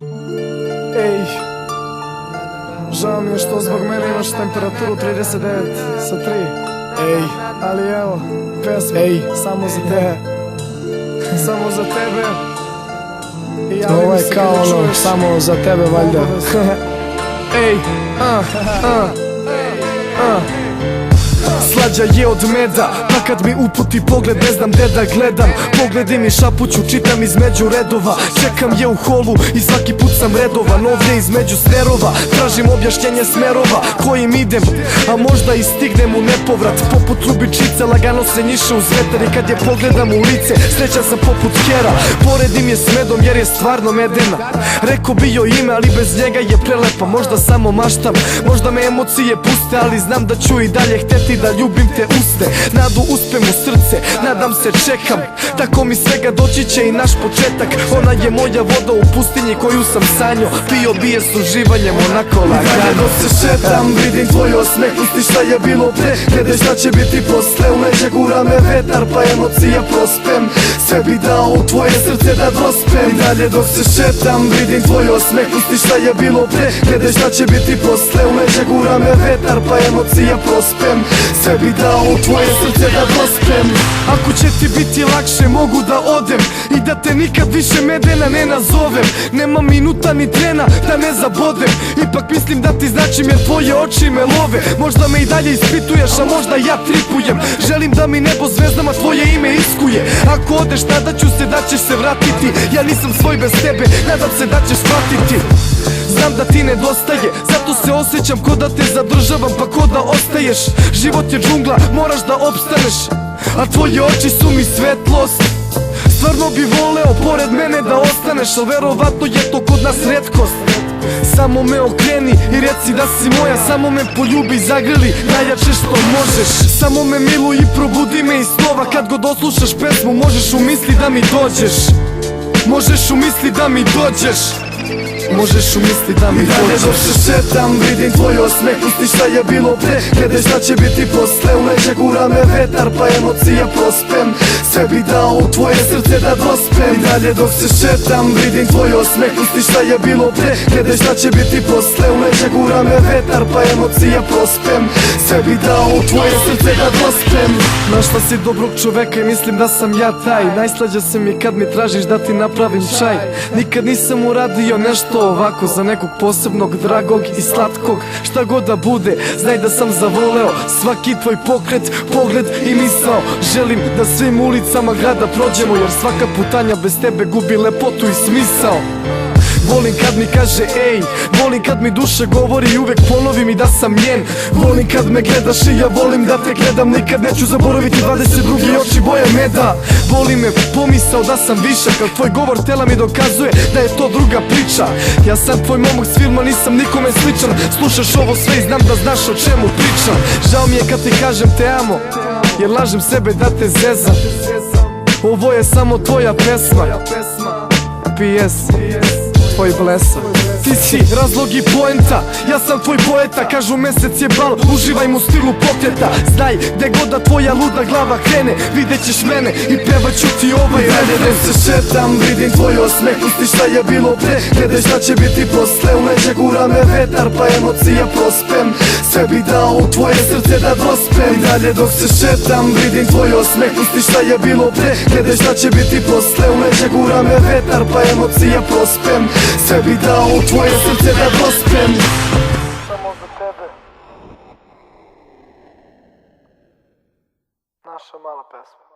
Ej, žao mi je što zbog mene imaš temperaturu 39,3. Ej, ali evo, pesma, ej, samo za tebe. Samo za tebe. Ovo je kao ono, samo za tebe valjda. Ej, slađa je od meda, pa kad mi uputi pogled ne znam gde da gledam. Pogledi mi šapuću, čitam između redova. Čekam je u holu i svaki put sam redovan. Ovdje između smerova tražim objašnjenje smerova kojim idem, a možda i stignem u nepovrat. Poput trubičice lagano se njiše uz vetar i kad je pogledam u lice srećan sam poput kera. Poredim je s medom jer je stvarno medena. Rekao bi joj ime, ali bez njega je prelepa. Možda samo maštam, možda me emocije puste, ali znam da ću i dalje hteti da ljubim te usne. Nadu uspem u srce, nadam se, čekam. Tako mi svega doći će i naš početak. Ona je moja voda u pustinji koju sam sanjao. Pio bije s uživanjem onako lagano. Dok se šetam vidim tvoj osmeh, pusti šta je bilo pre. Gledaj šta će biti posle, u leđe gura me vetar pa emocija prospem. Sve bi dao u tvoje srce da dospem. I dalje dok se šetam vidim tvoj osmeh, pusti šta je bilo pre. Gledaj šta će biti posle, u leđe gura me vetar pa emocija prospem. Sve bi dao u tvoje srce da dospem. Ako će ti biti lakše mogu da odem i da te nikad više medena ne nazovem. Nema minuta ni trena da ne zabodem. Ipak mislim da ti značim jer tvoje oči me love. Možda me i dalje ispituješ, a možda ja tripujem. Želim da mi nebo zvezdama tvoje ime iskuje. Ako odeš nadaću se da ćeš se vratiti. Ja nisam svoj bez tebe, nadam se da ćeš shvatiti. Znam da ti nedostaje, zato se osjećam ko da te zadržavam pa ko da ostaješ. Život je džungla, moraš da opstaneš, a tvoje oči su mi svetlost. Stvarno bi voleo pored mene da ostaneš, al verovatno je to kod nas retkost. Samo me okreni i reci da si moja. Samo me poljubi i zagrli najjače što možeš. Samo me miluj i probudi me iz snova. Kad god oslušaš pesmu možeš u misli da mi dođeš. Možeš u misli da mi dođeš. Možeš u misli da mi dođeš. I dalje dok se šetam vidim tvoj osmeh, pusti šta je bilo pre. Gledaj šta će biti posle, u leđe gura me vetar pa emocija prospem. Sve bi dao u tvoje srce da dospem. I dalje dok se šetam vidim tvoj osmeh, pusti šta je bilo pre. Gledaj šta će biti posle, u leđe gura me vetar pa emocija prospem. Sve bi dao u tvoje srce da dospem. Našla si dobrog čoveka i mislim da sam ja taj. Najslađa se mi kad mi tražiš da ti napravim čaj. Nikad nisam uradio nešto ovako za nekog posebnog, dragog i slatkog. Šta god da bude, znaj da sam zavoleo svaki tvoj pokret, pogled i misao. Želim da svim ulicama grada prođemo, jer svaka putanja bez tebe gubi lepotu i smisao. Volim kad mi kaže ej, volim kad mi duša govori i uvek ponovi mi da sam njen. Volim kad me gledaš i ja volim da te gledam. Nikad neću zaboraviti 22 oči boje meda. Boli me pomisao da sam višak, al tvoj govor tela mi dokazuje da je to druga priča. Ja sam tvoj momak s filma, nisam nikome sličan. Slušaš ovo sve i znam da znaš o čemu pričam. Žao mi je kad ti kažem te amo, jer lažem sebe da te zezam. Ovo je samo tvoja pesma, PS tvoj blesa. Ti si razlog i poenta, ja sam tvoj poeta. Kažu mesec je bal, uživaj mu stilu pokreta. Znaj, gde god da tvoja luda glava krene, vidjet ćeš mene i pevat ću ti ovaj refren. Dalje dok se šetam vidim tvoj osmeh, pusti šta je bilo pre. Gledaj šta će biti posle, u leđe gura me vetar pa emocija prospem. Sve bi dao u tvoje srce da dospem. I dalje dok se šetam vidim tvoj osmeh, pusti šta je bilo pre. Gledaj šta će biti posle, u leđe gura me vetar pa emocija prospem. Sve bi dao u tvoje srce da dospem. Samo za tebe. Naša mala pesma.